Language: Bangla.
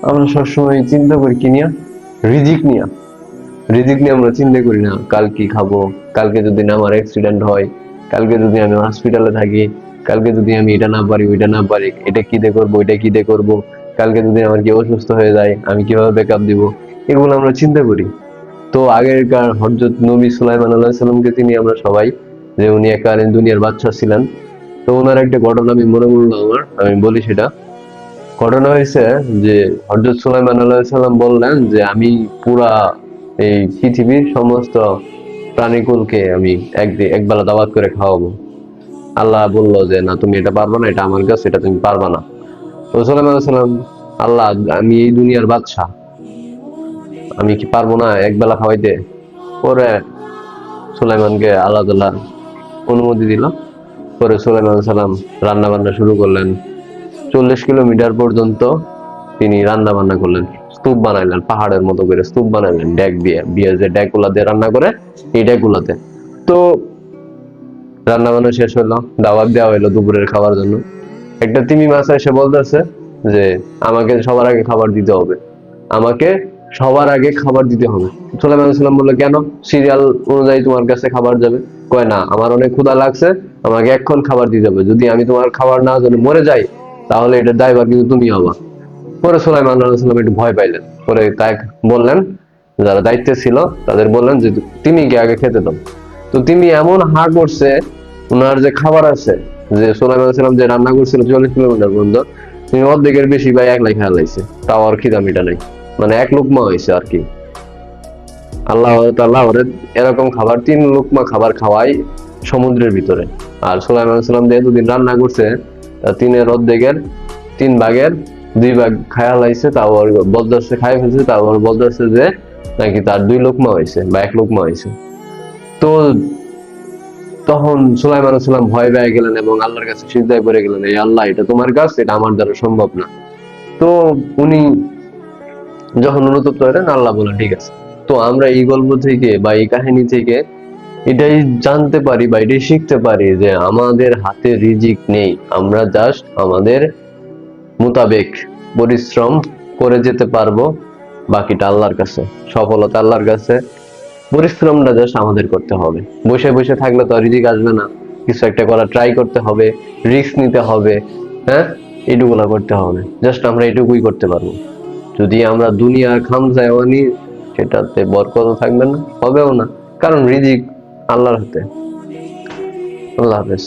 আমরা সবসময় চিন্তা করি কি নিয়ে? রিজিক নিয়ে। রিজিক নিয়ে আমরা চিন্তা করি না কাল কি খাবো, কালকে যদি না আমার অ্যাক্সিডেন্ট হয়, কালকে যদি আমি হসপিটালে থাকি, কালকে যদি আমি এটা না পারি ওইটা না পারি, এটা কি দিয়ে করবো এটা কি দিয়ে করবো, কালকে যদি আমার কি অসুস্থ হয়ে যায় আমি কিভাবে ব্যাকআপ দিব, এগুলো আমরা চিন্তা করি। তো আগেরকার হযরত নবী সুলাইমান আলাইহিস সালামকে চিনি আমরা সবাই, যে উনি এককালীন দুনিয়ার বাদশা ছিলেন। তো ওনার একটা ঘটনা আমি মনে করলো আমার, আমি বলি সেটা। ঘটনা হয়েছে যে হযরত সুলাইমান আলাইহিস সালাম বললেন যে আমি পুরা এই পৃথিবীর সমস্ত প্রাণীকুলকে আমি একবেলা দাওয়াত করে খাওয়াবো। আল্লাহ বলল যে না তুমি এটা পারবা না, এটা আমার কাছে, এটা তুমি পারবা না। তো সুলাইমান আলাইহিস সালাম, আল্লাহ আমি এই দুনিয়ার বাদশা, আমি কি পারবো না একবেলা খাওয়াইতে? পরে সুলাইমানকে আল্লাহ তাআলা অনুমতি দিল। পরে সুলাইমান আলাইহিস সালাম রান্না বান্না শুরু করলেন। 40 কিলোমিটার পর্যন্ত তিনি রান্না বান্না করলেন, স্তূপ বানাইলেন, পাহাড়ের মতো করে স্তূপ বানাইলেন, ডেক দিয়ে বিয়ে যে ডেক গুলা দিয়ে রান্না করে এই ডেক গুলাতে। তো রান্না বান্না শেষ হলো, দাওয়াত দেওয়া হইলো দুপুরের খাবার জন্য। একটা তিমি মাছ এসে বলতেছে যে আমাকে সবার আগে খাবার দিতে হবে, আমাকে সবার আগে খাবার দিতে হবে। সুলাইমান আলাইহিস সালাম বললো কেন, সিরিয়াল অনুযায়ী তোমার কাছে খাবার যাবে? কয় না, আমার অনেক ক্ষুধা লাগছে, আমাকে এক্ষণ খাবার দিতে হবে, যদি আমি তোমার খাবার না জন্য মরে যাই তাহলে এটার দায়ভার কিন্তু তুমি হবা। পরে সুলাইমান আলাইহিস সালাম একটু ভয় পাইলেন। পরে তাই বললেন, যারা দায়িত্বে ছিল তাদের বললেন যে তিনি কে আগে খেতে দাও। তো তিনি এমন হা করছে, ওনার যে খাবার আছে, যে সুলাইমান আলাইহিস সালাম যে রান্না করছিল 40 কিলোমিটার পর্যন্ত, তিনি অর্ধেকের বেশি ভাই একলাই খেয়া লাইছে, তাও আর খিদা মিটা নাই। মানে এক লুকমা হয়েছে আর কি। আল্লাহ তাআলা ওরে এরকম খাবার 3 লুকমা খাবার খাওয়াই সমুদ্রের ভিতরে। আর সুলাইমান আলাইহিস সালাম দিয়ে দুদিন রান্না করছে, তা 3-এর অর্ধেকের 3 ভাগের 2 ভাগ খায়া লাইছে, তাও আর বলতেছে খাই ফেলছে, তাও আর বলতেছে যে নাকি তার 2 লুকমা হয়েছে বা 1 লুকমা হয়েছে। তো তখন সুলাইমান আলাইহিস সালাম ভয় পেয়ে গেলেন এবং আল্লাহর কাছে সিজদায় পড়ে গেলেন, এই আল্লাহ এটা তোমার কাজ, এটা আমার দ্বারা সম্ভব না। তো উনি যখন অনুতপ্ত হলেন, আল্লাহ বলেন ঠিক আছে। তো আমরা এই গল্প থেকে বা এই কাহিনী থেকে এটাই জানতে পারি বা এটাই শিখতে পারি যে আমাদের হাতে রিজিক নেই, আমরা জাস্ট আমাদের মোতাবেক পরিশ্রম করে যেতে পারবো, বাকিটা আল্লাহর কাছে, সফলতা আল্লাহর কাছে। পরিশ্রমটা জাস্ট আমাদের করতে হবে, বসে বসে থাকলে তো আর রিজিক আসবে না। কিছু একটা করার ট্রাই করতে হবে, রিস্ক নিতে হবে, হ্যাঁ, এটুকুলা করতে হবে। জাস্ট আমরা এটুকুই করতে পারবো। যদি আমরা দুনিয়ার খামচায়ও নি, সেটাতে বরকতও থাকবে না, হবেও না, কারণ রিজিক আল্লাহর হাতে। আল্লাহ হাফেজ।